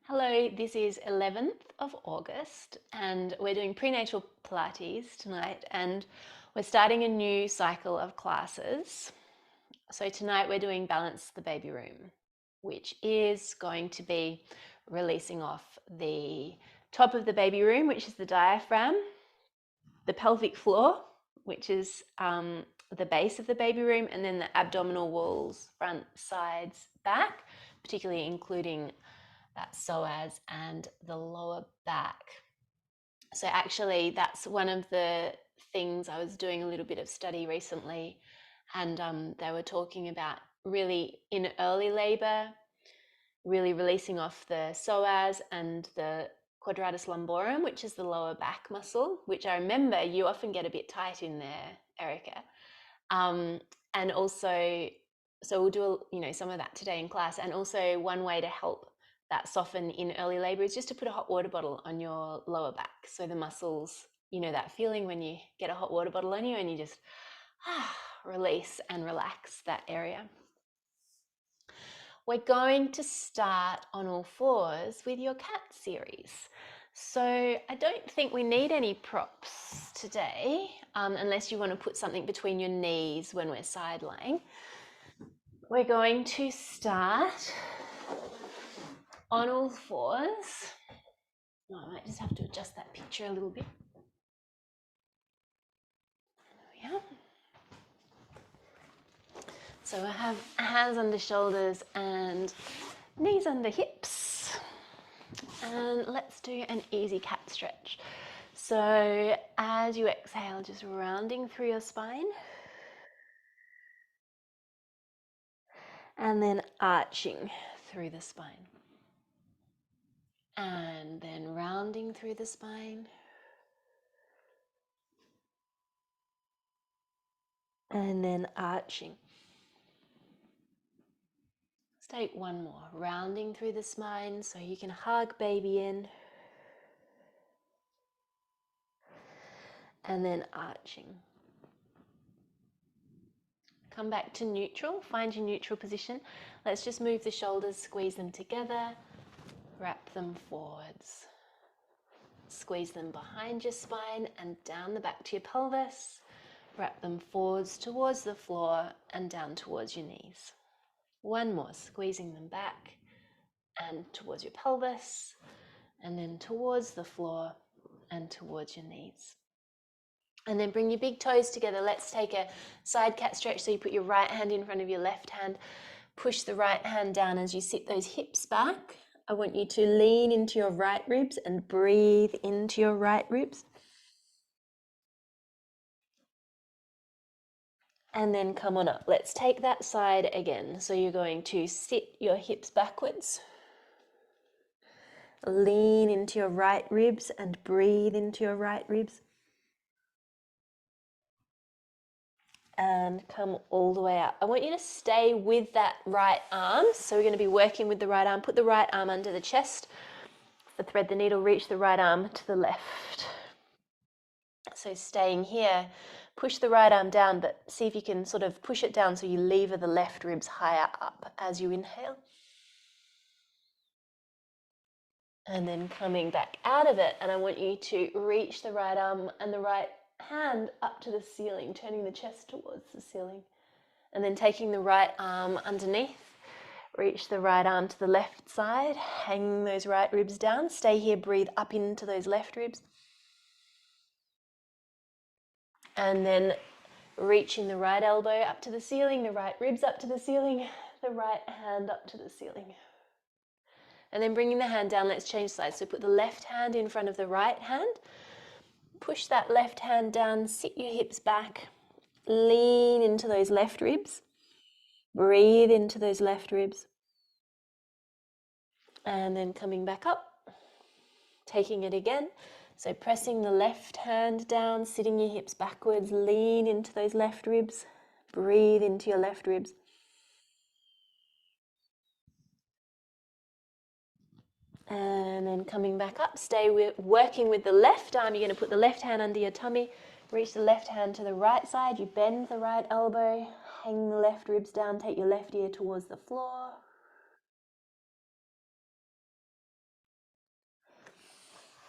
Hello, this is 11th of August and we're doing prenatal Pilates tonight and we're starting a new cycle of classes. So tonight we're doing Balance the Baby Room, which is going to be releasing off the top of the baby room, which is the diaphragm, the pelvic floor, which is the base of the baby room, and then the abdominal walls, front, sides, back, particularly including that psoas and the lower back. So actually that's one of the things I was doing a little bit of study recently, and they were talking about really in early labor, really releasing off the psoas and the quadratus lumborum, which is the lower back muscle, which I remember you often get a bit tight in there, Erica. And also, so we'll do some of that today in class. And also one way to help that soften in early labor is just to put a hot water bottle on your lower back. So the muscles, that feeling when you get a hot water bottle on you and you just release and relax that area. We're going to start on all fours with your cat series. So I don't think we need any props today, unless you want to put something between your knees when we're side lying. We're going to start on all fours. Oh, I might just have to adjust that picture a little bit. There we are. So I have hands under shoulders and knees under hips. And let's do an easy cat stretch. So as you exhale, just rounding through your spine. And then arching through the spine. And then rounding through the spine. And then arching. Let's take one more. Rounding through the spine so you can hug baby in. And then arching. Come back to neutral. Find your neutral position. Let's just move the shoulders, squeeze them together. Wrap them forwards. Squeeze them behind your spine and down the back to your pelvis. Wrap them forwards towards the floor and down towards your knees. One more, squeezing them back and towards your pelvis, and then towards the floor and towards your knees. And then bring your big toes together. Let's take a side cat stretch. So you put your right hand in front of your left hand. Push the right hand down as you sit those hips back. I want you to lean into your right ribs and breathe into your right ribs. And then come on up. Let's take that side again. So you're going to sit your hips backwards. Lean into your right ribs and breathe into your right ribs. And come all the way up. I want you to stay with that right arm. So we're going to be working with the right arm. Put the right arm under the chest. The thread the needle, reach the right arm to the left. So staying here, push the right arm down, but see if you can sort of push it down so you lever the left ribs higher up as you inhale. And then coming back out of it, and I want you to reach the right arm and the right hand up to the ceiling, turning the chest towards the ceiling. And then taking the right arm underneath, reach the right arm to the left side, hanging those right ribs down. Stay here, breathe up into those left ribs. And then reaching the right elbow up to the ceiling, the right ribs up to the ceiling, the right hand up to the ceiling. And then bringing the hand down, let's change sides. So put the left hand in front of the right hand. Push that left hand down, sit your hips back. Lean into those left ribs. Breathe into those left ribs. And then coming back up, taking it again. So pressing the left hand down, sitting your hips backwards, lean into those left ribs. Breathe into your left ribs. And then coming back up, stay working with the left arm. You're going to put the left hand under your tummy, reach the left hand to the right side, you bend the right elbow, hang the left ribs down, take your left ear towards the floor.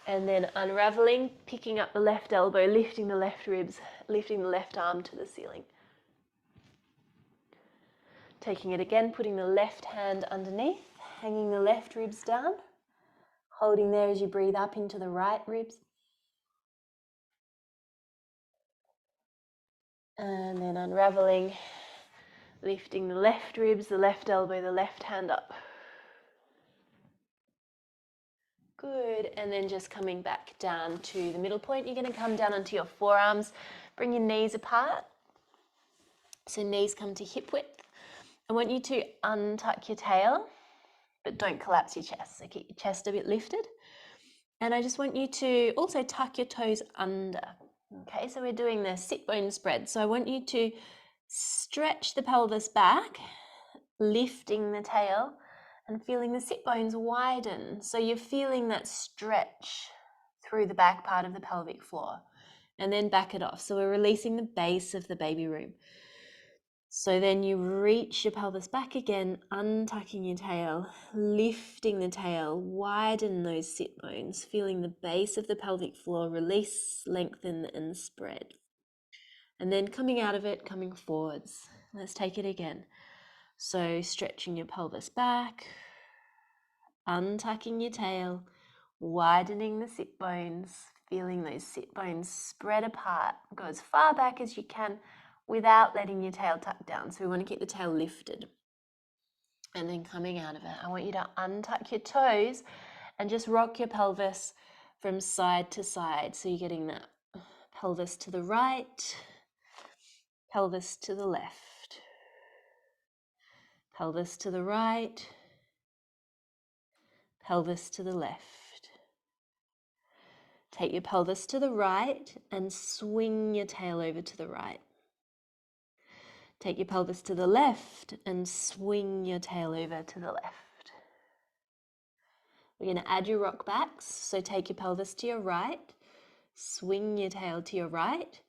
And then unraveling, picking up the left elbow, lifting the left ribs, lifting the left arm to the ceiling. Taking it again, putting the left hand underneath, hanging the left ribs down, holding there as you breathe up into the right ribs. And then unraveling, lifting the left ribs, the left elbow, the left hand up. Good, and then just coming back down to the middle point. You're going to come down onto your forearms, bring your knees apart. So knees come to hip width. I want you to untuck your tail, but don't collapse your chest. So keep your chest a bit lifted. And I just want you to also tuck your toes under. Okay, so we're doing the sit bone spread. So I want you to stretch the pelvis back, lifting the tail, and feeling the sit bones widen. So you're feeling that stretch through the back part of the pelvic floor, and then back it off. So we're releasing the base of the baby room. So then you reach your pelvis back again, untucking your tail, lifting the tail, widen those sit bones, feeling the base of the pelvic floor release, lengthen, and spread. And then coming out of it, coming forwards. Let's take it again. So stretching your pelvis back, untucking your tail, widening the sit bones, feeling those sit bones spread apart. Go as far back as you can without letting your tail tuck down. So we want to keep the tail lifted. And then coming out of it, I want you to untuck your toes and just rock your pelvis from side to side. So you're getting that pelvis to the right, pelvis to the left, pelvis to the right, pelvis to the left. Take your pelvis to the right and swing your tail over to the right. Take your pelvis to the left and swing your tail over to the left. We're going to add your rock backs. So take your pelvis to your right, swing your tail to your right,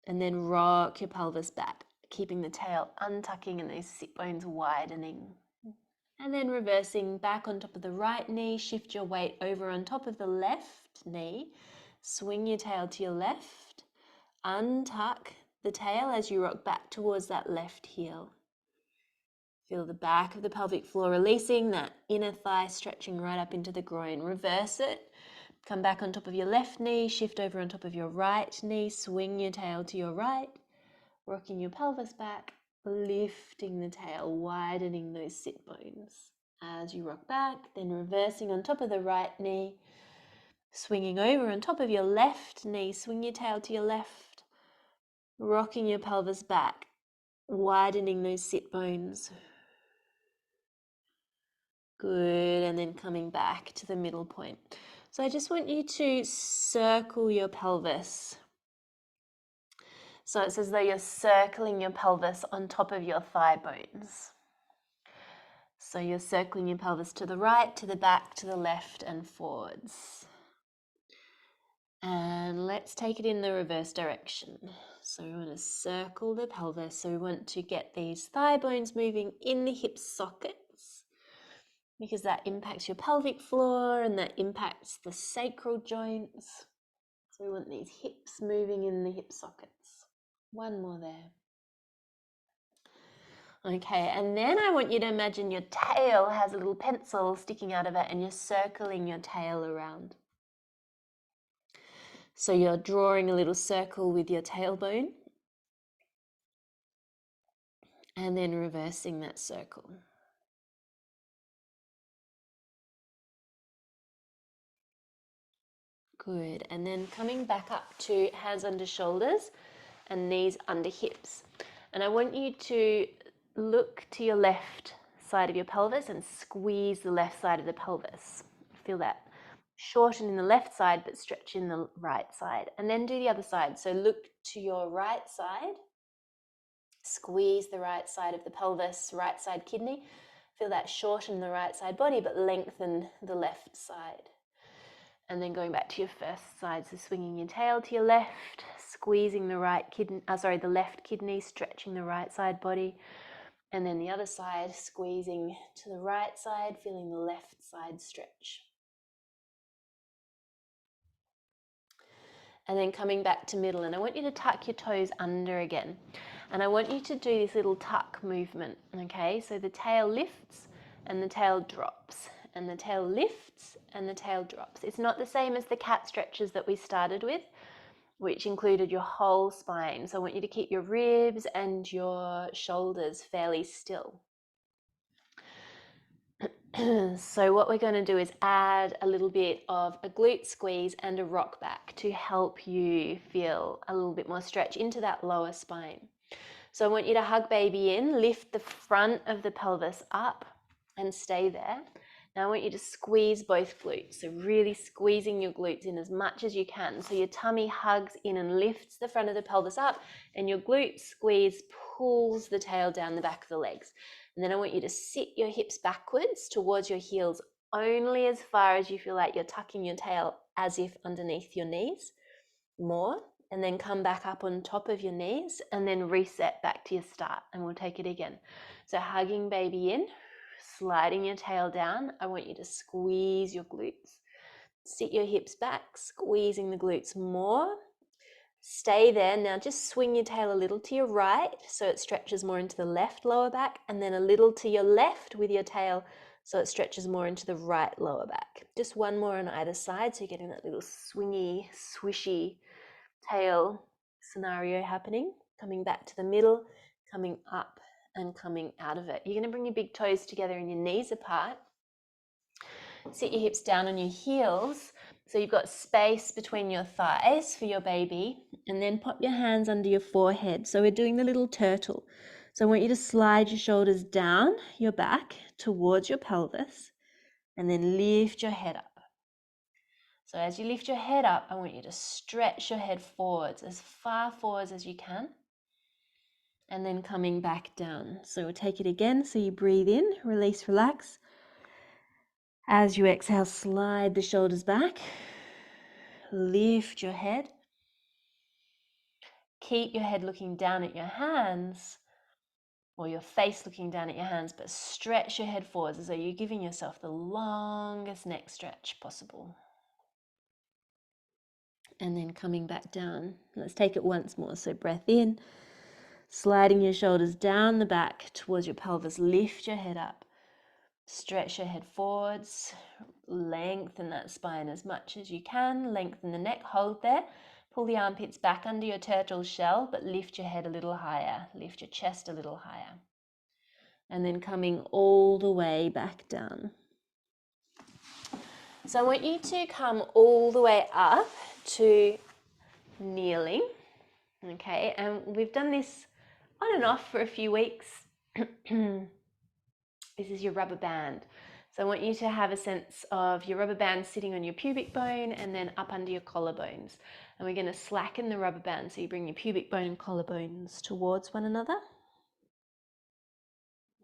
and then rock your pelvis back, keeping the tail untucking and those sit bones widening. And then reversing back on top of the right knee, shift your weight over on top of the left knee, swing your tail to your left, untuck the tail as you rock back towards that left heel. Feel the back of the pelvic floor releasing, that inner thigh stretching right up into the groin. Reverse it. Come back on top of your left knee, shift over on top of your right knee, swing your tail to your right, rocking your pelvis back, lifting the tail, widening those sit bones. As you rock back, then reversing on top of the right knee, swinging over on top of your left knee, swing your tail to your left, rocking your pelvis back, widening those sit bones. Good, and then coming back to the middle point. So I just want you to circle your pelvis. So it's as though you're circling your pelvis on top of your thigh bones. So you're circling your pelvis to the right, to the back, to the left, and forwards. And let's take it in the reverse direction. So we want to circle the pelvis. So we want to get these thigh bones moving in the hip sockets, because that impacts your pelvic floor and that impacts the sacral joints. So we want these hips moving in the hip sockets. One more there. Okay, and then I want you to imagine your tail has a little pencil sticking out of it and you're circling your tail around. So you're drawing a little circle with your tailbone and then reversing that circle. Good, and then coming back up to hands under shoulders and knees under hips. And I want you to look to your left side of your pelvis and squeeze the left side of the pelvis. Feel that shorten in the left side but stretch in the right side. And then do the other side. So look to your right side, squeeze the right side of the pelvis, right side kidney. Feel that shorten the right side body but lengthen the left side. And then going back to your first side, so swinging your tail to your left, squeezing the the left kidney, stretching the right side body, and then the other side, squeezing to the right side, feeling the left side stretch. and then coming back to middle. And I want you to tuck your toes under again. And I want you to do this little tuck movement, okay? So the tail lifts and the tail drops, and the tail lifts and the tail drops. It's not the same as the cat stretches that we started with, which included your whole spine. So I want you to keep your ribs and your shoulders fairly still. So what we're going to do is add a little bit of a glute squeeze and a rock back to help you feel a little bit more stretch into that lower spine. So I want you to hug baby in, lift the front of the pelvis up and stay there. Now I want you to squeeze both glutes, so really squeezing your glutes in as much as you can. So your tummy hugs in and lifts the front of the pelvis up, and your glute squeeze pulls the tail down the back of the legs. And then I want you to sit your hips backwards towards your heels only as far as you feel like you're tucking your tail as if underneath your knees more, and then come back up on top of your knees and then reset back to your start, and we'll take it again. So hugging baby in, sliding your tail down. I want you to squeeze your glutes. Sit your hips back, squeezing the glutes more. Stay there. Now just swing your tail a little to your right so it stretches more into the left lower back, and then a little to your left with your tail so it stretches more into the right lower back. Just one more on either side so you're getting that little swingy, swishy tail scenario happening. Coming back to the middle, coming up and coming out of it. You're going to bring your big toes together and your knees apart. Sit your hips down on your heels so you've got space between your thighs for your baby, and then pop your hands under your forehead. So we're doing the little turtle. So I want you to slide your shoulders down your back towards your pelvis and then lift your head up. So as you lift your head up, I want you to stretch your head forwards, as far forwards as you can, and then coming back down. So we'll take it again. So you breathe in, release, relax. As you exhale, slide the shoulders back, lift your head. Keep your head looking down at your hands, or your face looking down at your hands, but stretch your head forwards as though you're giving yourself the longest neck stretch possible. And then coming back down. Let's take it once more. So breath in, sliding your shoulders down the back towards your pelvis, lift your head up. Stretch your head forwards, lengthen that spine as much as you can, lengthen the neck, hold there, pull the armpits back under your turtle shell, but lift your head a little higher, lift your chest a little higher. And then coming all the way back down. So I want you to come all the way up to kneeling, okay? And we've done this on and off for a few weeks. This is your rubber band. So I want you to have a sense of your rubber band sitting on your pubic bone and then up under your collarbones. And we're going to slacken the rubber band. So you bring your pubic bone and collarbones towards one another.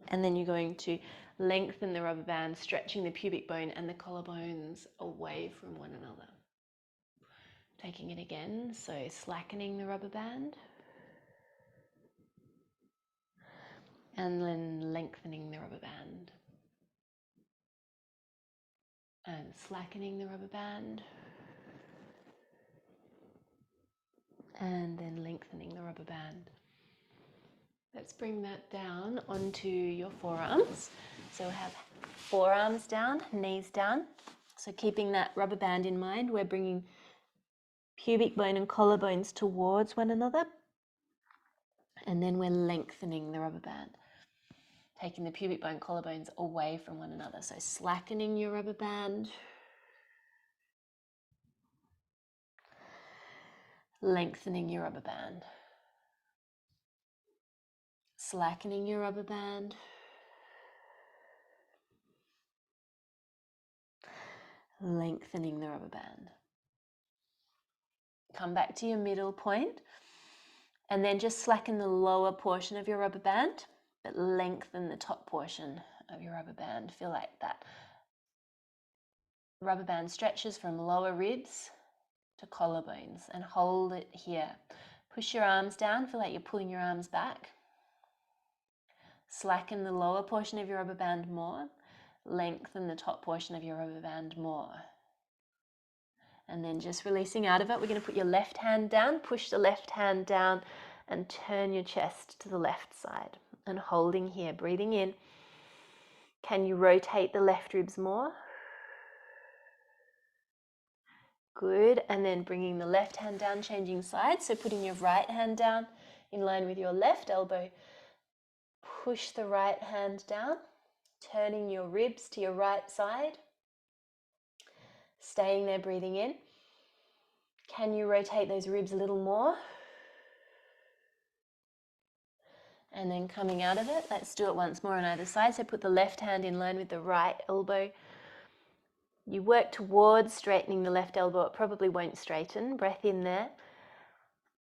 And then you're going to lengthen the rubber band, stretching the pubic bone and the collarbones away from one another. Taking it again. So slackening the rubber band. And then lengthening the rubber band. And slackening the rubber band, and then lengthening the rubber band. Let's bring that down onto your forearms. So we'll have forearms down, knees down. So keeping that rubber band in mind, we're bringing pubic bone and collarbones towards one another, and then we're lengthening the rubber band, taking the pubic bone collarbones away from one another. So slackening your rubber band, lengthening your rubber band, slackening your rubber band, lengthening the rubber band. Come back to your middle point and then just slacken the lower portion of your rubber band, but lengthen the top portion of your rubber band. Feel like that rubber band stretches from lower ribs to collarbones, and hold it here. Push your arms down, feel like you're pulling your arms back. Slacken the lower portion of your rubber band more, lengthen the top portion of your rubber band more. And then just releasing out of it, we're going to put your left hand down, push the left hand down and turn your chest to the left side. And holding here, breathing in. Can you rotate the left ribs more? Good. And then bringing the left hand down, changing sides. So putting your right hand down in line with your left elbow. Push the right hand down, turning your ribs to your right side. Staying there, breathing in. Can you rotate those ribs a little more? And then coming out of it, let's do it once more on either side. So put the left hand in line with the right elbow. You work towards straightening the left elbow. It probably won't straighten. Breath in there.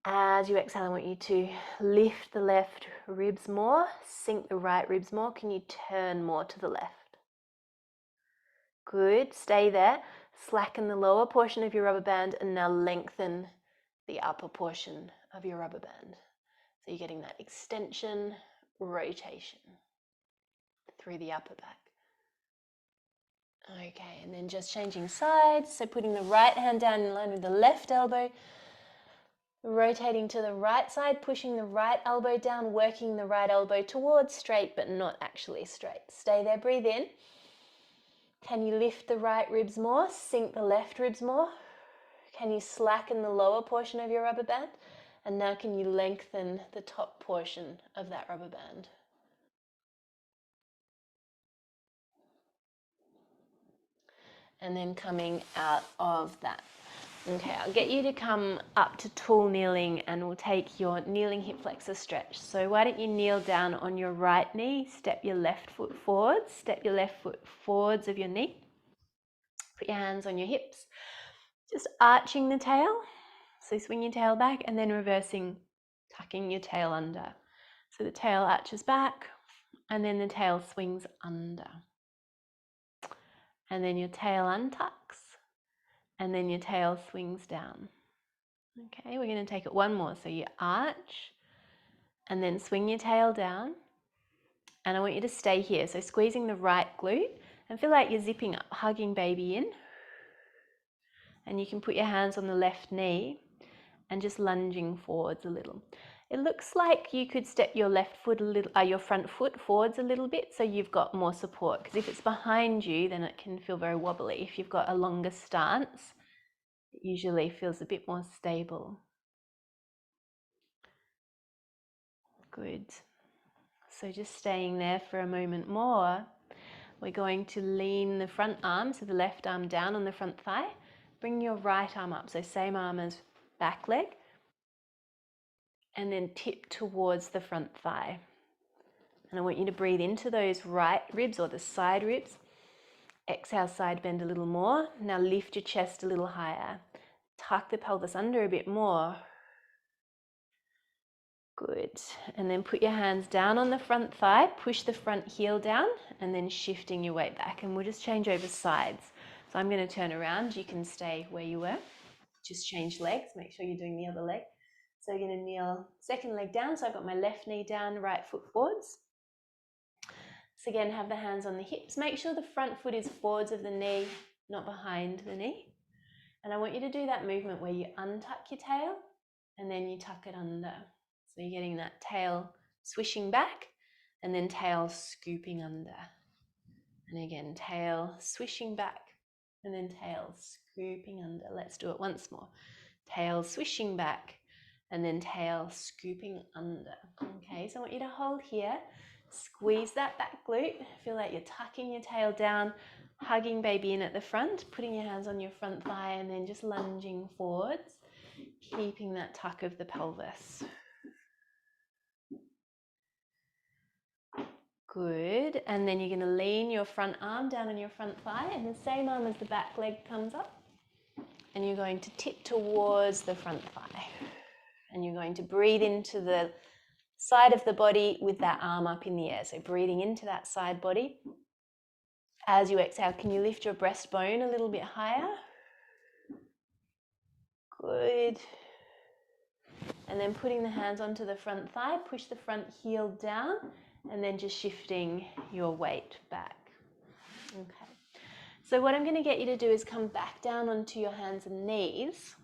As you exhale, I want you to lift the left ribs more, sink the right ribs more. Can you turn more to the left? Good. Stay there. Slacken the lower portion of your rubber band and now lengthen the upper portion of your rubber band. So you're getting that extension, rotation through the upper back. Okay, and then just changing sides. So putting the right hand down in line with the left elbow, rotating to the right side, pushing the right elbow down, working the right elbow towards straight but not actually straight. Stay there, breathe in. Can you lift the right ribs more, sink the left ribs more? Can you slacken the lower portion of your rubber band? And now can you lengthen the top portion of that rubber band? And then coming out of that. Okay, I'll get you to come up to tall kneeling and we'll take your kneeling hip flexor stretch. So why don't you kneel down on your right knee, step your left foot forwards, step your left foot forwards of your knee. Put your hands on your hips, just arching the tail. So swing your tail back and then reversing, tucking your tail under. So the tail arches back and then the tail swings under. And then your tail untucks and then your tail swings down. Okay, we're going to take it one more. So you arch and then swing your tail down. And I want you to stay here. So squeezing the right glute and feel like you're zipping up, hugging baby in. And you can put your hands on the left knee and just lunging forwards a little. It looks like you could step your left foot a little, your front foot forwards a little bit so you've got more support. Because if it's behind you, then it can feel very wobbly. If you've got a longer stance, it usually feels a bit more stable. Good. So just staying there for a moment more. We're going to lean the front arm, so the left arm down on the front thigh. Bring your right arm up, so same arm as back leg. And then tip towards the front thigh. And I want you to breathe into those right ribs or the side ribs. Exhale, side bend a little more. Now lift your chest a little higher. Tuck the pelvis under a bit more. Good. And then put your hands down on the front thigh. Push the front heel down and then shifting your weight back. And we'll just change over sides. So I'm going to turn around. You can stay where you were. Just change legs. Make sure you're doing the other leg. So you're going to kneel second leg down. So I've got my left knee down, right foot forwards. So again, have the hands on the hips. Make sure the front foot is forwards of the knee, not behind the knee. And I want you to do that movement where you untuck your tail and then you tuck it under. So you're getting that tail swishing back and then tail scooping under. And again, tail swishing back and then tail scooping under. Let's do it once more. Tail swishing back and then tail scooping under. Okay, so I want you to hold here. Squeeze that back glute. Feel like you're tucking your tail down, hugging baby in at the front, putting your hands on your front thigh and then just lunging forwards, keeping that tuck of the pelvis. Good. And then you're going to lean your front arm down on your front thigh and the same arm as the back leg comes up. And you're going to tip towards the front thigh. And you're going to breathe into the side of the body with that arm up in the air. So breathing into that side body. As you exhale, can you lift your breastbone a little bit higher? Good. And then putting the hands onto the front thigh, push the front heel down and then just shifting your weight back. Okay. So what I'm going to get you to do is come back down onto your hands and knees,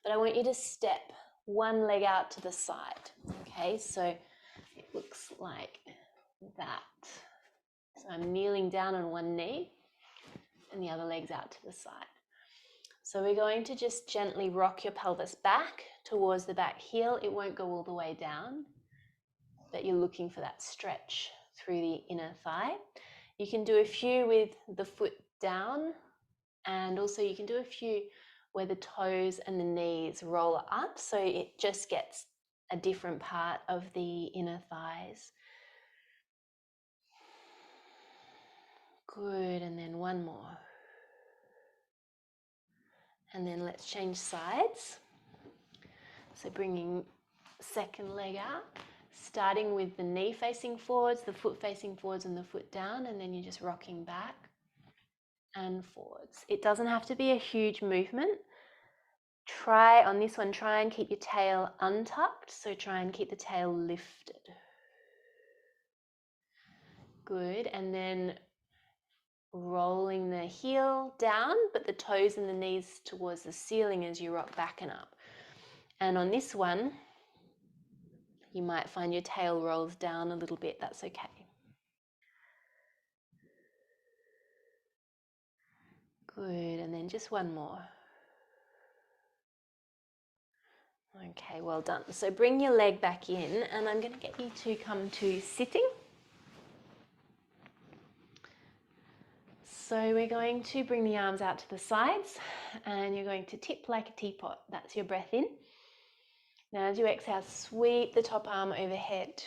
but I want you to step one leg out to the side. Okay, so it looks like that. So I'm kneeling down on one knee and the other leg's out to the side. So we're going to just gently rock your pelvis back towards the back heel. It won't go all the way down, but you're looking for that stretch through the inner thigh. You can do a few with the foot down, and also you can do a few where the toes and the knees roll up, so it just gets a different part of the inner thighs. Good, and then one more. And then let's change sides. So bringing second leg out, starting with the knee facing forwards, the foot facing forwards and the foot down, and then you're just rocking back and forwards. It doesn't have to be a huge movement. Try on this one, try and keep your tail untucked, so try and keep the tail lifted. Good, and then rolling the heel down, but the toes and the knees towards the ceiling as you rock back and up. And on this one, you might find your tail rolls down a little bit, that's okay. Good, and then just one more. Okay, well done. So bring your leg back in, and I'm going to get you to come to sitting. So we're going to bring the arms out to the sides, and you're going to tip like a teapot. That's your breath in. Now as you exhale, sweep the top arm overhead.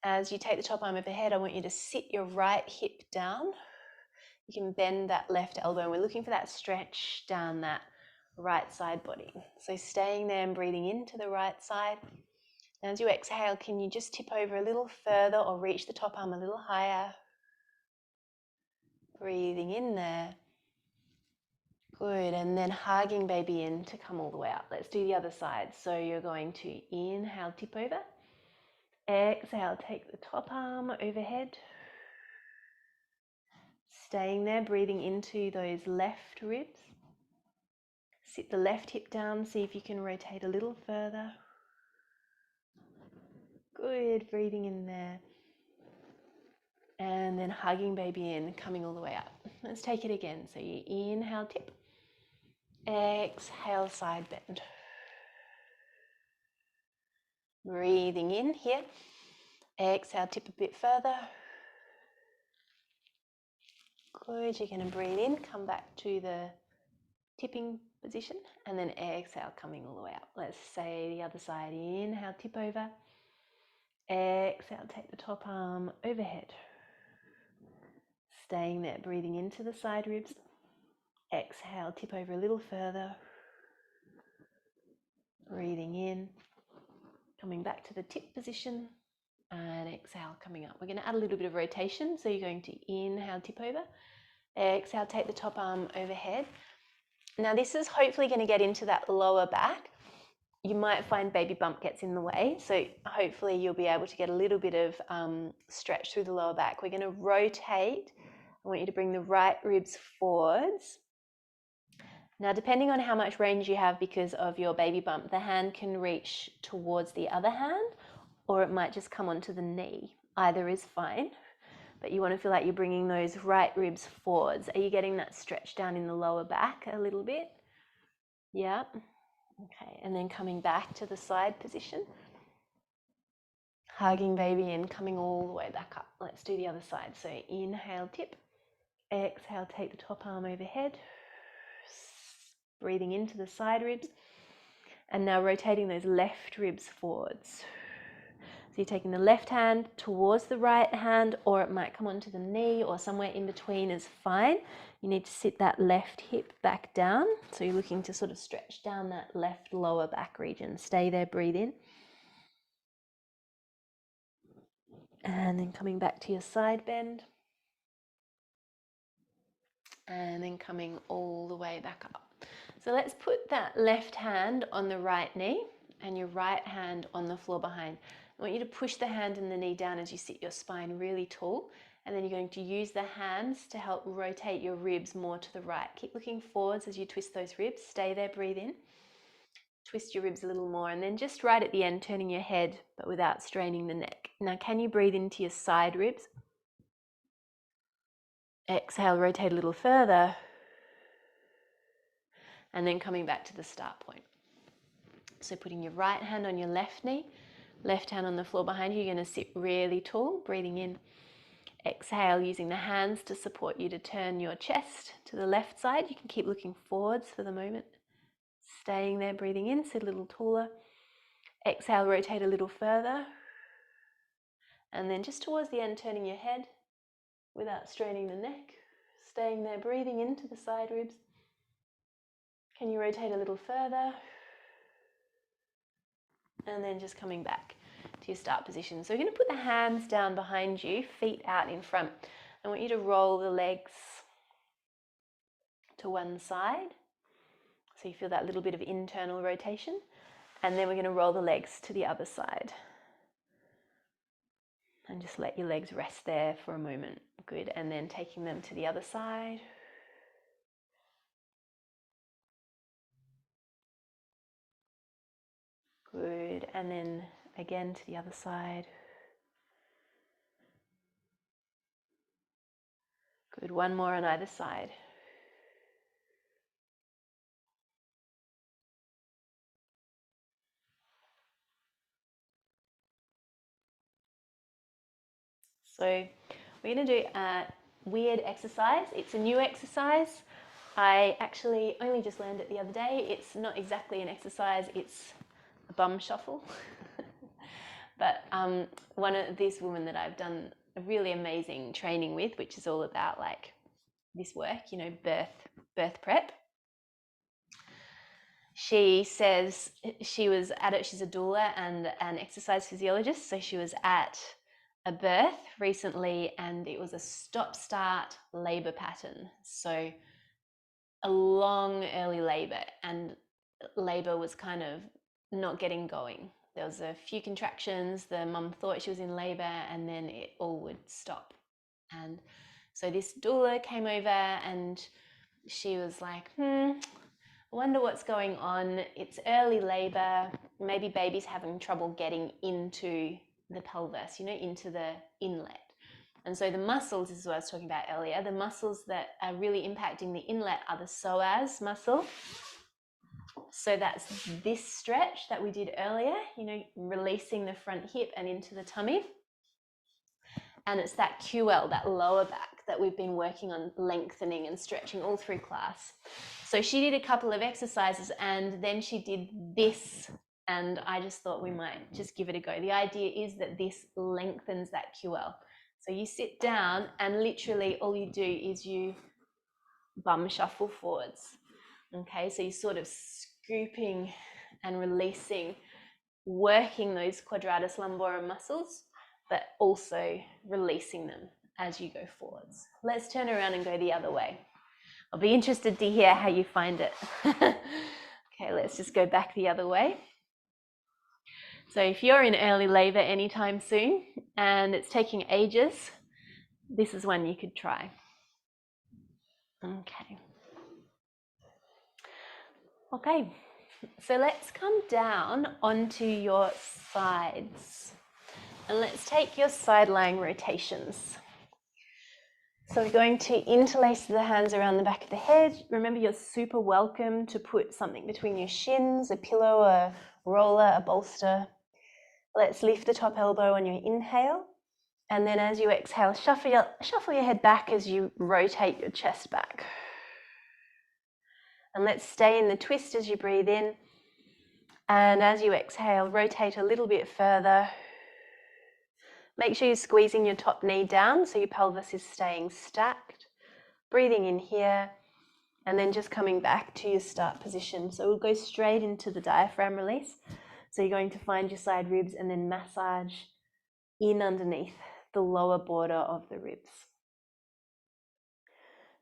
As you take the top arm overhead, I want you to sit your right hip down. You can bend that left elbow, and we're looking for that stretch down that right side body. So staying there and breathing into the right side. And as you exhale, can you just tip over a little further or reach the top arm a little higher? Breathing in there. Good, and then hugging baby in to come all the way up. Let's do the other side. So you're going to inhale, tip over. Exhale, take the top arm overhead. Staying there, breathing into those left ribs. Sit the left hip down, see if you can rotate a little further. Good, breathing in there. And then hugging baby in, coming all the way up. Let's take it again. So you inhale, tip. Exhale, side bend. Breathing in here. Exhale, tip a bit further. Good, you're going to breathe in, come back to the tipping position, and then exhale, coming all the way up. Let's say the other side. Inhale, tip over. Exhale, take the top arm overhead. Staying there, breathing into the side ribs. Exhale, tip over a little further. Breathing in, coming back to the tip position, and exhale, coming up. We're going to add a little bit of rotation, so you're going to inhale, tip over. Exhale, take the top arm overhead. Now this is hopefully going to get into that lower back. You might find baby bump gets in the way, so hopefully you'll be able to get a little bit of stretch through the lower back. We're going to rotate. I want you to bring the right ribs forwards. Now, depending on how much range you have because of your baby bump, the hand can reach towards the other hand, or it might just come onto the knee. Either is fine, but you want to feel like you're bringing those right ribs forwards. Are you getting that stretch down in the lower back a little bit? Yeah. Okay, and then coming back to the side position. Hugging baby in, coming all the way back up. Let's do the other side. So inhale, tip. Exhale, take the top arm overhead. Breathing into the side ribs. And now rotating those left ribs forwards. So you're taking the left hand towards the right hand, or it might come onto the knee, or somewhere in between is fine. You need to sit that left hip back down. So you're looking to sort of stretch down that left lower back region. Stay there, breathe in. And then coming back to your side bend. And then coming all the way back up. So let's put that left hand on the right knee and your right hand on the floor behind. I want you to push the hand and the knee down as you sit your spine really tall, And then you're going to use the hands to help rotate your ribs more to the right. Keep looking forwards as you twist those ribs. Stay there, breathe in. Twist your ribs a little more, and then just right at the end, turning your head, but without straining the neck. Now, can you breathe into your side ribs? Exhale, rotate a little further. And then coming back to the start point. So putting your right hand on your left knee, left hand on the floor behind you. You're going to sit really tall, breathing in. Exhale, using the hands to support you to turn your chest to the left side. You can keep looking forwards for the moment. Staying there, breathing in, sit a little taller. Exhale, rotate a little further. And then just towards the end, turning your head without straining the neck. Staying there, breathing into the side ribs. Can you rotate a little further? And then just coming back to your start position. So you're going to put the hands down behind you, feet out in front. I want you to roll the legs to one side. So you feel that little bit of internal rotation. And then we're going to roll the legs to the other side. And just let your legs rest there for a moment. Good. And then taking them to the other side. Good. And then again to the other side. Good. One more on either side. So we're going to do a weird exercise. It's a new exercise. I actually only just learned it the other day. It's not exactly an exercise, it's a bum shuffle. But this woman that I've done a really amazing training with, which is all about like this work, you know, birth prep. She says she was at it, she's a doula and an exercise physiologist, so she was at a birth recently and it was a stop-start labour pattern. So a long early labour, and labour was kind of not getting going. There was a few contractions, the mum thought she was in labour, and then it all would stop. And so this doula came over and she was like, I wonder what's going on. It's early labour, maybe baby's having trouble getting into the pelvis, you know, into the inlet. And so the muscles, this is what I was talking about earlier, the muscles that are really impacting the inlet are the psoas muscle. So that's this stretch that we did earlier, you know, releasing the front hip and into the tummy. And it's that QL, that lower back, that we've been working on lengthening and stretching all through class. So she did a couple of exercises and then she did this, and I just thought we might just give it a go. The idea is that this lengthens that QL. So you sit down and literally all you do is you bum shuffle forwards. Okay, so you're sort of scooping and releasing, working those quadratus lumborum muscles, but also releasing them as you go forwards. Let's turn around and go the other way. I'll be interested to hear how you find it. Okay, let's just go back the other way. So if you're in early labour anytime soon and it's taking ages, this is one you could try. Okay, so let's come down onto your sides and let's take your side lying rotations. So we're going to interlace the hands around the back of the head. Remember, you're super welcome to put something between your shins, a pillow, a roller, a bolster. Let's lift the top elbow on your inhale. And then as you exhale, shuffle your head back as you rotate your chest back. And let's stay in the twist as you breathe in. And as you exhale, rotate a little bit further. Make sure you're squeezing your top knee down so your pelvis is staying stacked. Breathing in here, and then just coming back to your start position. So we'll go straight into the diaphragm release. So you're going to find your side ribs and then massage in underneath the lower border of the ribs.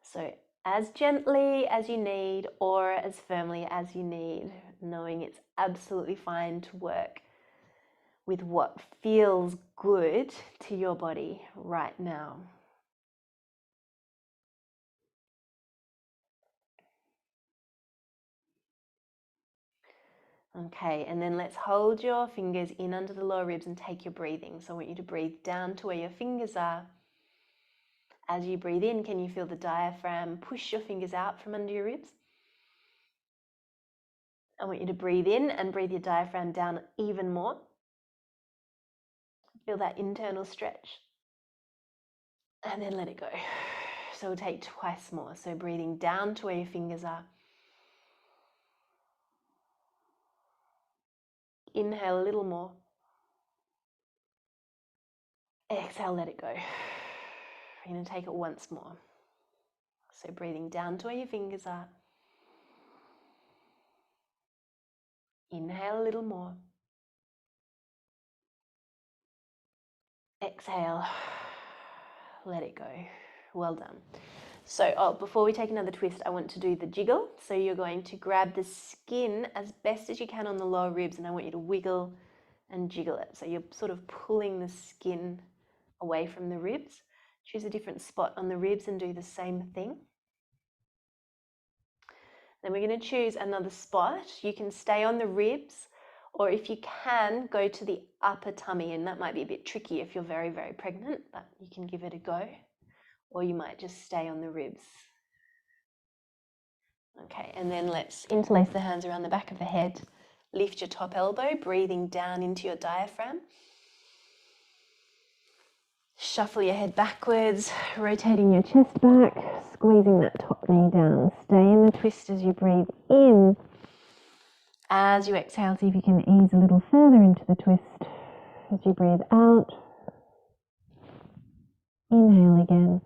So as gently as you need or as firmly as you need, knowing it's absolutely fine to work with what feels good to your body right now. Okay, and then let's hold your fingers in under the lower ribs and take your breathing. So I want you to breathe down to where your fingers are. As you breathe in, can you feel the diaphragm push your fingers out from under your ribs? I want you to breathe in and breathe your diaphragm down even more. Feel that internal stretch. And then let it go. So we'll take twice more. So breathing down to where your fingers are. Inhale a little more. Exhale, let it go. We're going to take it once more. So breathing down to where your fingers are. Inhale a little more. Exhale. Let it go. Well done. So, before we take another twist, I want to do the jiggle. So you're going to grab the skin as best as you can on the lower ribs, and I want you to wiggle and jiggle it. So you're sort of pulling the skin away from the ribs. Choose a different spot on the ribs and do the same thing. Then we're going to choose another spot. You can stay on the ribs, or if you can, go to the upper tummy, and that might be a bit tricky if you're very, very pregnant, but you can give it a go. Or you might just stay on the ribs. Okay, and then let's interlace the hands around the back of the head. Lift your top elbow, breathing down into your diaphragm. Shuffle your head backwards, rotating your chest back, squeezing that top knee down. Stay in the twist as you breathe in. As you exhale, see if you can ease a little further into the twist. As you breathe out, inhale again.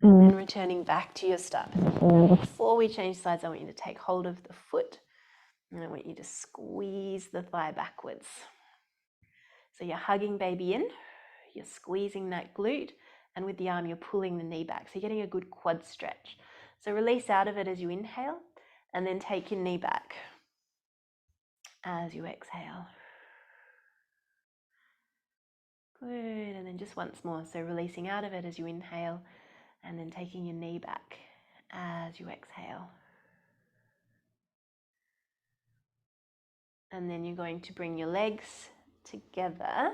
And then returning back to your start position. Now, before we change sides, I want you to take hold of the foot, and I want you to squeeze the thigh backwards. So you're hugging baby in, you're squeezing that glute, and with the arm, you're pulling the knee back. So you're getting a good quad stretch. So release out of it as you inhale, and then take your knee back as you exhale. Good, and then just once more. So releasing out of it as you inhale, and then taking your knee back as you exhale. And then you're going to bring your legs together.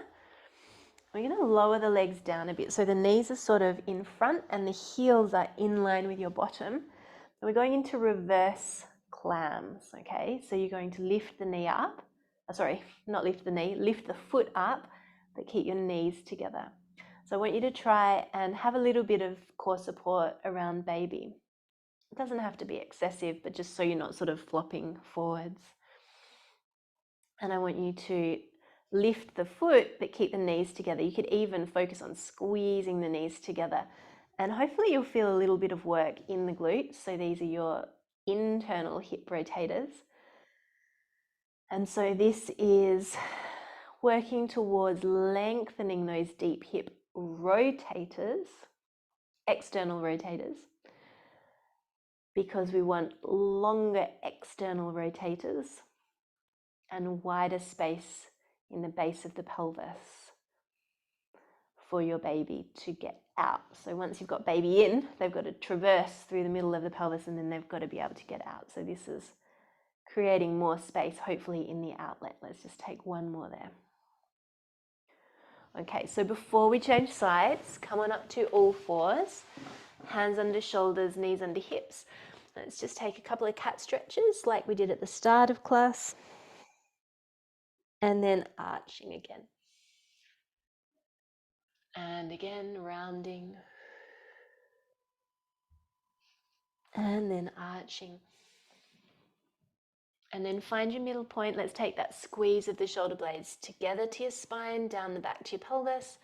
We're going to lower the legs down a bit. So the knees are sort of in front and the heels are in line with your bottom. And we're going into reverse clams, okay? So you're going to lift the knee up. Not lift the knee, lift the foot up, but keep your knees together. So I want you to try and have a little bit of core support around baby. It doesn't have to be excessive, but just so you're not sort of flopping forwards. And I want you to lift the foot, but keep the knees together. You could even focus on squeezing the knees together. And hopefully you'll feel a little bit of work in the glutes. So these are your internal hip rotators. And so this is working towards lengthening those deep hip rotators, external rotators, because we want longer external rotators and wider space in the base of the pelvis for your baby to get out. So once you've got baby in, they've got to traverse through the middle of the pelvis and then they've got to be able to get out. So this is creating more space, hopefully in the outlet. Let's just take one more there. Okay, so before we change sides, come on up to all fours, hands under shoulders, knees under hips. Let's just take a couple of cat stretches like we did at the start of class. And then arching again. And again, rounding. And then arching. And then find your middle point. Let's take that squeeze of the shoulder blades together to your spine, down the back to your pelvis,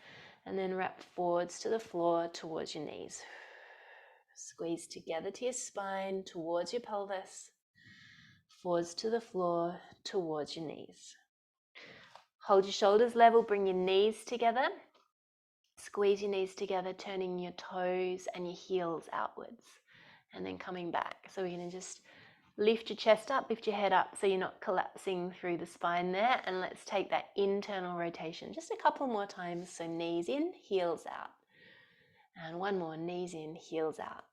and then wrap forwards to the floor towards your knees. Squeeze together to your spine, towards your pelvis, forwards to the floor, towards your knees. Hold your shoulders level, bring your knees together. Squeeze your knees together, turning your toes and your heels outwards, and then coming back. So we're going to just lift your chest up, lift your head up so you're not collapsing through the spine there. And let's take that internal rotation just a couple more times. So knees in, heels out. And one more, knees in, heels out.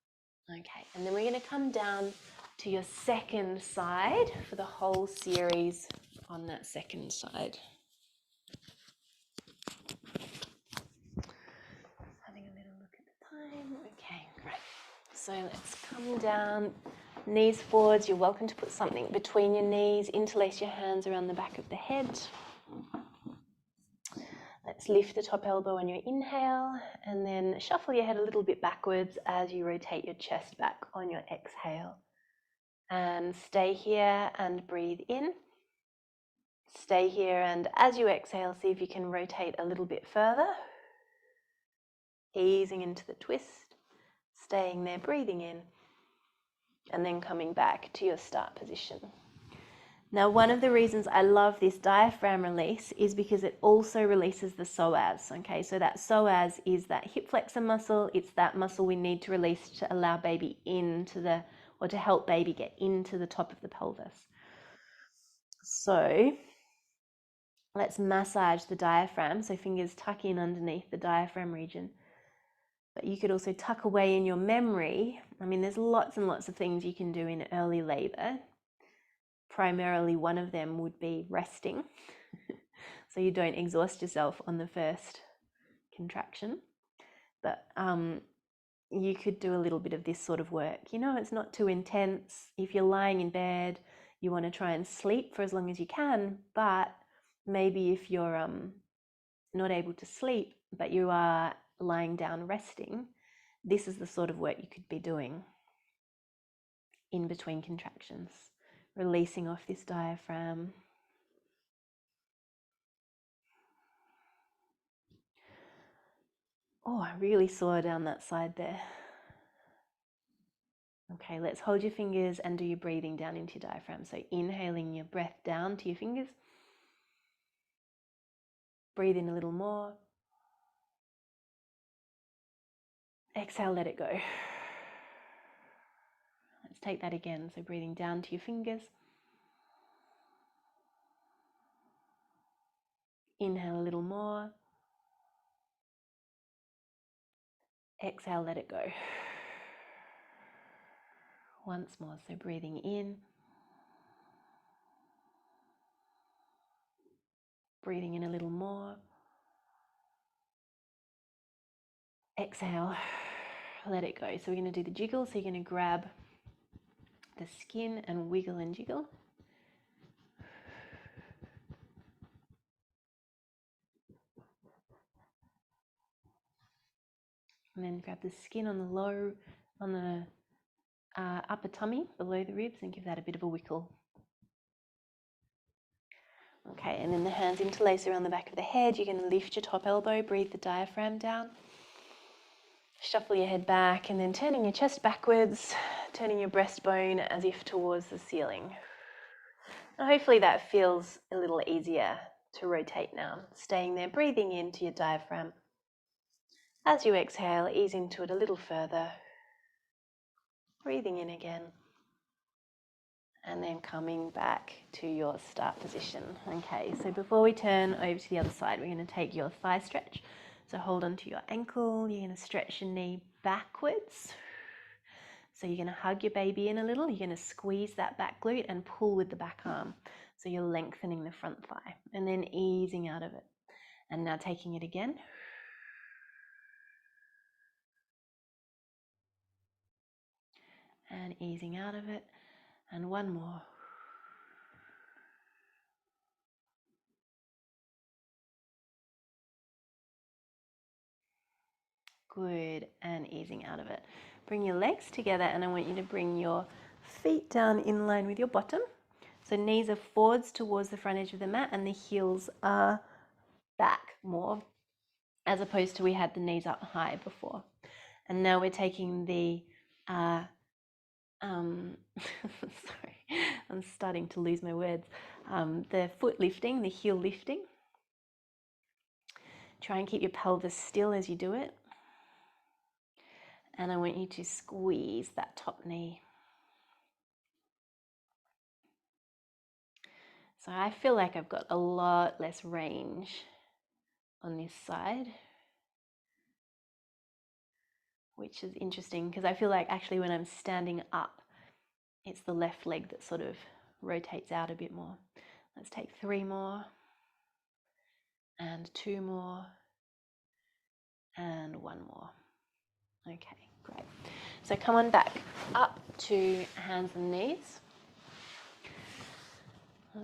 Okay, and then we're going to come down to your second side for the whole series on that second side. Having a little look at the time. Okay, great. So let's come down, knees forwards. You're welcome to put something between your knees, interlace your hands around the back of the head. Let's lift the top elbow on your inhale and then shuffle your head a little bit backwards as you rotate your chest back on your exhale. And stay here and breathe in. Stay here, and as you exhale, see if you can rotate a little bit further. Easing into the twist, staying there, breathing in, and then coming back to your start position. Now, one of the reasons I love this diaphragm release is because it also releases the psoas. Okay, so that psoas is that hip flexor muscle. It's that muscle we need to release to allow baby into the, or to help baby get into the top of the pelvis. So let's massage the diaphragm. So fingers tuck in underneath the diaphragm region. But you could also tuck away in your memory. I mean, there's lots and lots of things you can do in early labor. Primarily, one of them would be resting. So you don't exhaust yourself on the first contraction. But you could do a little bit of this sort of work. You know, it's not too intense. If you're lying in bed, you want to try and sleep for as long as you can. But maybe if you're not able to sleep, but you are lying down resting, this is the sort of work you could be doing in between contractions, releasing off this diaphragm. Oh, I really saw down that side there. Okay, let's hold your fingers and do your breathing down into your diaphragm. So inhaling your breath down to your fingers. Breathe in a little more. Exhale, let it go. Let's take that again. So breathing down to your fingers. Inhale a little more. Exhale, let it go. Once more, so breathing in. Breathing in a little more. Exhale, let it go. So we're going to do the jiggle. So you're going to grab the skin and wiggle and jiggle. And then grab the skin on the upper tummy below the ribs and give that a bit of a wiggle. Okay, and then the hands interlace around the back of the head. You're going to lift your top elbow, breathe the diaphragm down. Shuffle your head back and then turning your chest backwards, turning your breastbone as if towards the ceiling. And hopefully that feels a little easier to rotate now. Staying there, breathing into your diaphragm. As you exhale, ease into it a little further. Breathing in again. And then coming back to your start position. Okay, so before we turn over to the other side, we're going to take your thigh stretch. So hold onto your ankle. You're going to stretch your knee backwards. So you're going to hug your baby in a little. You're going to squeeze that back glute and pull with the back arm. So you're lengthening the front thigh and then easing out of it. And now taking it again. And easing out of it. And one more. Good, and easing out of it. Bring your legs together and I want you to bring your feet down in line with your bottom. So knees are forwards towards the front edge of the mat and the heels are back more, as opposed to we had the knees up high before. And now we're taking the, sorry, I'm starting to lose my words. The foot lifting, the heel lifting. Try and keep your pelvis still as you do it. And I want you to squeeze that top knee. So I feel like I've got a lot less range on this side, which is interesting because I feel like actually when I'm standing up, it's the left leg that sort of rotates out a bit more. Let's take 3 more, and 2 more, and 1 more. Okay, great. So come on back up to hands and knees.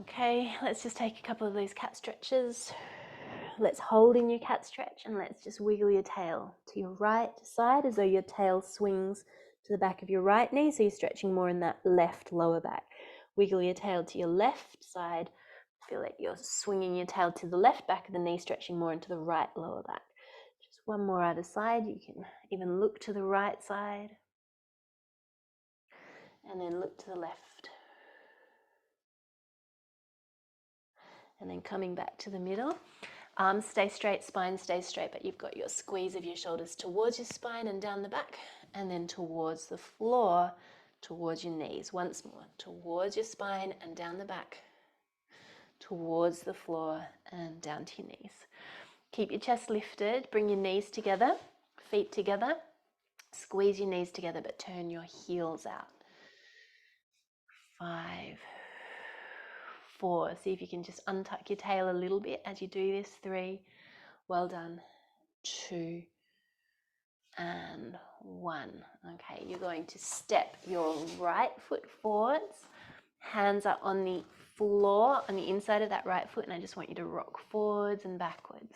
Okay, let's just take a couple of those cat stretches. Let's hold in your cat stretch and let's just wiggle your tail to your right side as though your tail swings to the back of your right knee, so you're stretching more in that left lower back. Wiggle your tail to your left side. Feel like you're swinging your tail to the left back of the knee, stretching more into the right lower back. Just one more either side. You can even look to the right side and then look to the left. And then coming back to the middle. Arms stay straight, spine stays straight, but you've got your squeeze of your shoulders towards your spine and down the back, and then towards the floor, towards your knees. Once more, towards your spine and down the back, towards the floor and down to your knees. Keep your chest lifted, bring your knees together, feet together, squeeze your knees together, but turn your heels out. 5, 4, see if you can just untuck your tail a little bit as you do this. 3, well done. 2, and 1. Okay, you're going to step your right foot forwards. Hands are on the floor, on the inside of that right foot, and I just want you to rock forwards and backwards.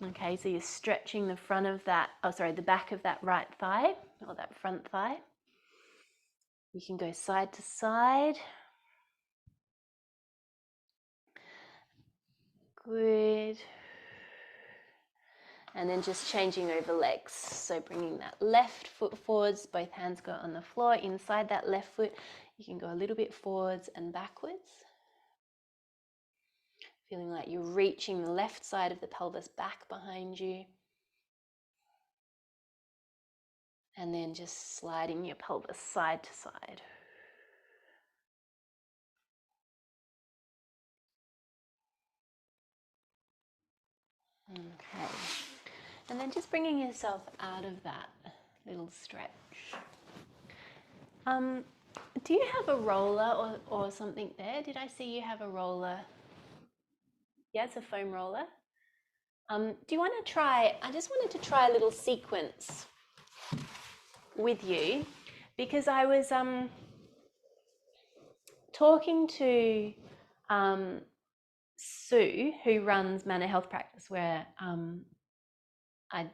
Okay, so you're stretching the front of that, the back of that right thigh, or that front thigh. You can go side to side. Good. And then just changing over legs. So bringing that left foot forwards, both hands go on the floor. Inside that left foot, you can go a little bit forwards and backwards. Feeling like you're reaching the left side of the pelvis back behind you. And then just sliding your pelvis side to side. Okay. And then just bringing yourself out of that little stretch. Do you have a roller or something there? Did I see you have a roller? Yeah, it's a foam roller. Do you want to try, I just wanted to try a little sequence with you, because I was talking to Sue, who runs Manor Health Practice, where I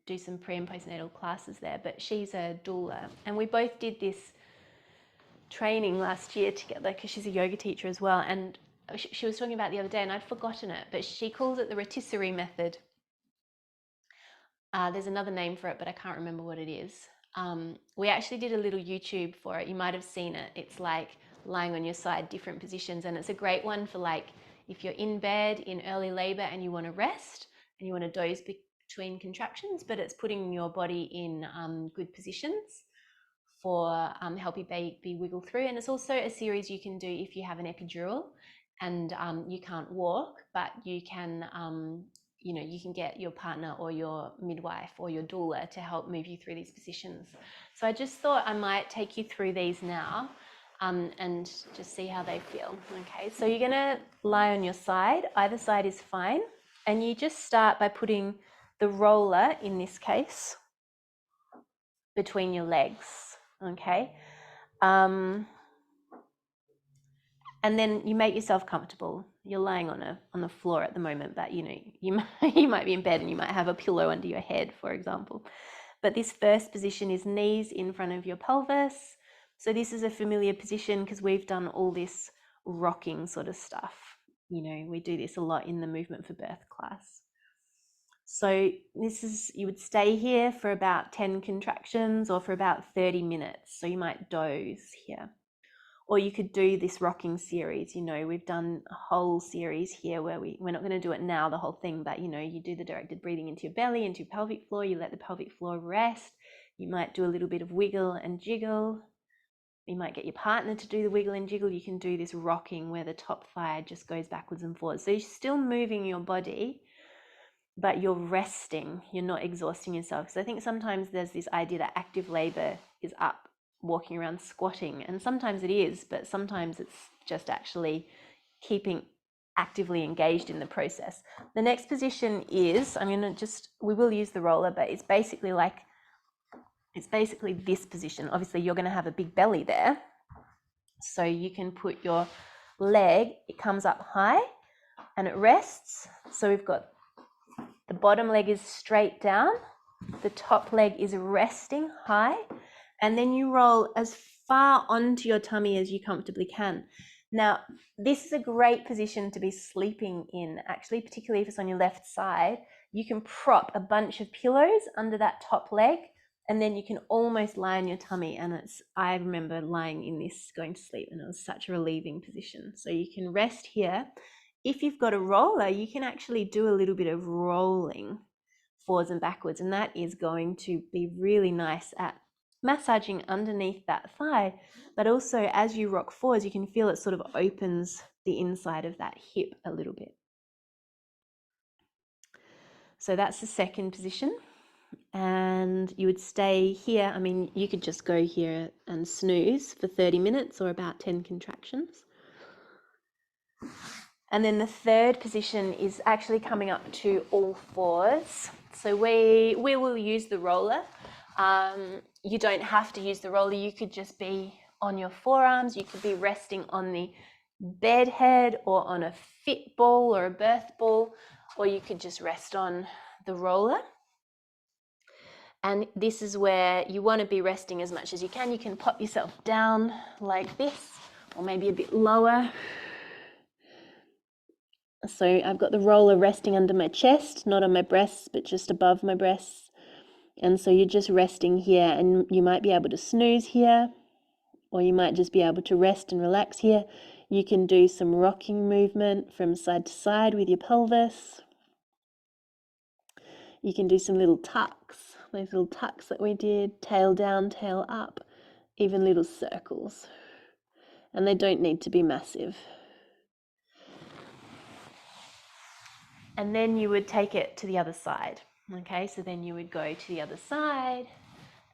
do some pre and postnatal classes there, but she's a doula, and we both did this training last year together because she's a yoga teacher as well, and she was talking about the other day, and I'd forgotten it, but she calls it the rotisserie method. There's another name for it, but I can't remember what it is. We actually did a little YouTube for it. You might have seen it. It's like lying on your side, different positions, and it's a great one for like if you're in bed in early labor and you want to rest and you want to doze between contractions, but it's putting your body in good positions for help your baby wiggle through. And it's also a series you can do if you have an epidural and you can't walk, but you can you can get your partner or your midwife or your doula to help move you through these positions. So I just thought I might take you through these now and just see how they feel. Okay, so you're gonna lie on your side. Either side is fine. And you just start by putting the roller, in this case, between your legs, okay? And then you make yourself comfortable. You're lying on the floor at the moment, but you might be in bed and you might have a pillow under your head, for example. But this first position is knees in front of your pelvis. So this is a familiar position because we've done all this rocking sort of stuff. We do this a lot in the Movement for Birth class. So you would stay here for about 10 contractions or for about 30 minutes. So you might doze here. Or you could do this rocking series. We've done a whole series here where we're not going to do it now, the whole thing, but you do the directed breathing into your belly, into your pelvic floor. You let the pelvic floor rest. You might do a little bit of wiggle and jiggle. You might get your partner to do the wiggle and jiggle. You can do this rocking where the top thigh just goes backwards and forwards. So you're still moving your body, but you're resting. You're not exhausting yourself. Because I think sometimes there's this idea that active labor is up walking around squatting, and sometimes it is, but sometimes it's just actually keeping actively engaged in the process. The next position is, we will use the roller, but it's basically this position. Obviously you're going to have a big belly there, so you can put your leg, it comes up high and it rests. So we've got the bottom leg is straight down, the top leg is resting high, and then you roll as far onto your tummy as you comfortably can. Now, this is a great position to be sleeping in, actually, particularly if it's on your left side. You can prop a bunch of pillows under that top leg, and then you can almost lie on your tummy. And I remember lying in this, going to sleep, and it was such a relieving position. So you can rest here. If you've got a roller, you can actually do a little bit of rolling forwards and backwards, and that is going to be really nice at massaging underneath that thigh. But also as you rock forwards, you can feel it sort of opens the inside of that hip a little bit. So that's the second position, and you would stay here. I mean, you could just go here and snooze for 30 minutes or about 10 contractions. And then the third position is actually coming up to all fours. So we will use the roller. You don't have to use the roller. You could just be on your forearms. You could be resting on the bed head or on a fit ball or a birth ball, or you could just rest on the roller. And this is where you want to be resting as much as you can. You can pop yourself down like this, or maybe a bit lower. So I've got the roller resting under my chest, not on my breasts, but just above my breasts. And so you're just resting here, and you might be able to snooze here, or you might just be able to rest and relax here. You can do some rocking movement from side to side with your pelvis. You can do some little tucks, those little tucks that we did, tail down, tail up, even little circles. And they don't need to be massive. And then you would take it to the other side. Okay, so then you would go to the other side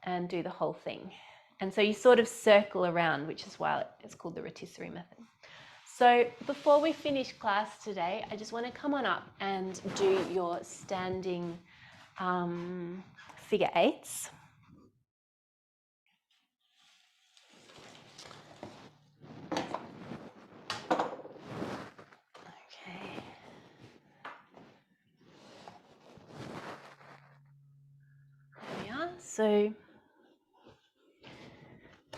and do the whole thing. And so you sort of circle around, which is why it's called the rotisserie method. So before we finish class today, I just want to come on up and do your standing figure eights. So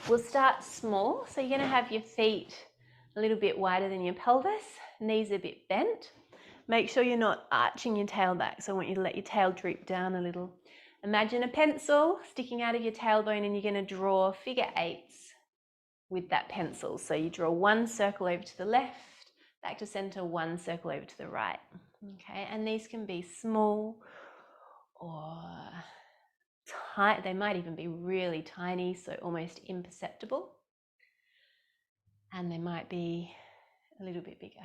we'll start small. So you're going to have your feet a little bit wider than your pelvis, knees a bit bent. Make sure you're not arching your tail back. So I want you to let your tail droop down a little. Imagine a pencil sticking out of your tailbone, and you're going to draw figure eights with that pencil. So you draw one circle over to the left, back to center, one circle over to the right. Okay, and these can be small or tight. They might even be really tiny, so almost imperceptible. And they might be a little bit bigger.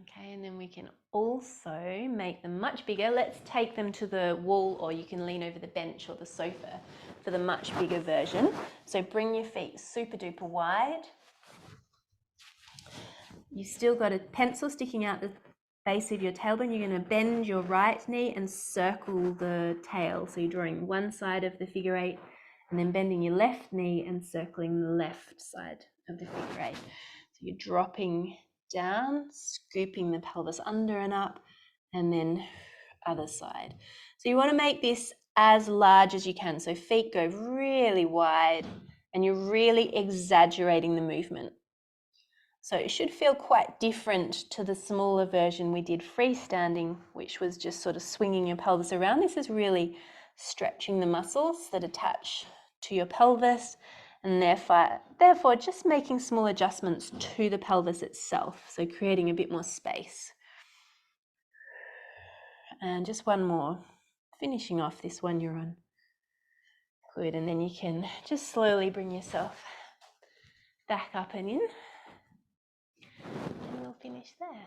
Okay, and then we can also make them much bigger. Let's take them to the wall, or you can lean over the bench or the sofa for the much bigger version. So bring your feet super duper wide. You've still got a pencil sticking out the base of your tailbone. You're going to bend your right knee and circle the tail. So you're drawing one side of the figure eight, and then bending your left knee and circling the left side of the figure eight. So you're dropping down, scooping the pelvis under and up, and then other side. So you want to make this as large as you can. So feet go really wide, and you're really exaggerating the movement. So it should feel quite different to the smaller version we did freestanding, which was just sort of swinging your pelvis around. This is really stretching the muscles that attach to your pelvis, and therefore just making small adjustments to the pelvis itself, so creating a bit more space. And just one more, finishing off this one you're on. Good, and then you can just slowly bring yourself back up and in. And we'll finish there.